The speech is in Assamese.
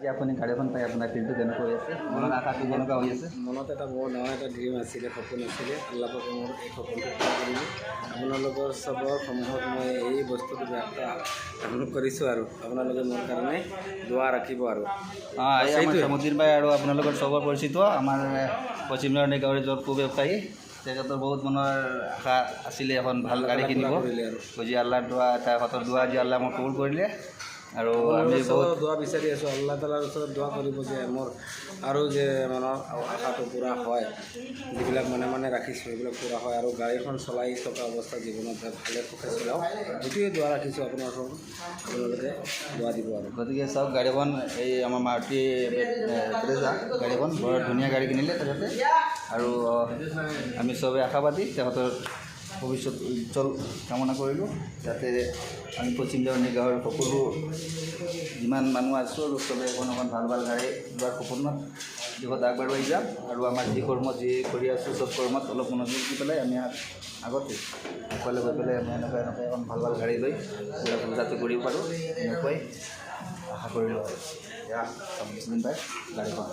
যে আপুনি গাড়ীখন পাই আপোনাৰ ফিল্ডটো কেনেকুৱা হৈ আছে, মনত আশাটো কেনেকুৱা হৈ আছে? মনত এটা বৰ ডাঙৰ এটা ড্ৰিম আছিলে, সপোন আছিলে। আল্লাহ পাকে মোৰ এই সপোনটো পূৰা কৰিলোঁ। আপোনালোকৰ চবৰ সন্মুখত মই এই বস্তুটো ব্যক্ত কৰিছোঁ আৰু আপোনালোকে মোৰ কাৰণে দোৱা ৰাখিব আৰু এই আমাৰ চামুদ্দিন ভাই আৰু আপোনালোকৰ চবৰ পৰিচিত আমাৰ পশ্চিম লৰণী গাঁৱৰ এজন কু ব্যৱসায়ী। তেখেতৰ বহুত মনৰ আশা আছিলে এখন ভাল গাড়ী কিনিব। বুজি আল্লাহ দোৱা এটা সতৰ দোৱা যি আল্লাহ মোক কবুল কৰিলে আৰু আমি বহুত দোৱা বিচাৰি আছোঁ। আল্লাহ তালাৰ ওচৰত দোৱা কৰিব যে মোৰ আৰু যে মনৰ আশাটো পূৰা হয়, যিবিলাক মানে ৰাখিছোঁ সেইবিলাক পূৰা হয় আৰু গাড়ীখন চলাই থকা অৱস্থা জীৱনত ভালে সুখে চলাওঁ, সেইটোৱে দোৱা ৰাখিছোঁ আপোনাৰ ওচৰত। আপোনালোকে দোৱা দিব আৰু গতিকে চাওক গাড়ীখন এই আমাৰ মাৰুতি ব্ৰেজা গাড়ীখন বৰ ধুনীয়া গাড়ী কিনিলে তেখেতে আৰু আমি চবেই আশাবাদী তেখেতৰ ভৱিষ্যত উজ্জ্বল কামনা কৰিলোঁ, যাতে আমি পশ্চিম লৰণী গাঁৱৰ সকলো যিমান মানুহ আছোঁ আৰু চবেই এখন ভাল ভাল গাড়ী লোৱাৰ সপোনত দিশত আগবাঢ়ি যাম আৰু আমাৰ যি কৰ্ম যি কৰি আছোঁ চব কৰ্মত অলপ মনোযোগ দি পেলাই আমি আগতে সকলোৱে গৈ পেলাই আমি এনেকুৱা এখন ভাল ভাল গাড়ী লৈ যাতে কৰিব পাৰোঁ এনেকুৱাই আশা কৰিলোঁ আৰু এয়া চামুদ্দিন ভাই গাড়ীখন।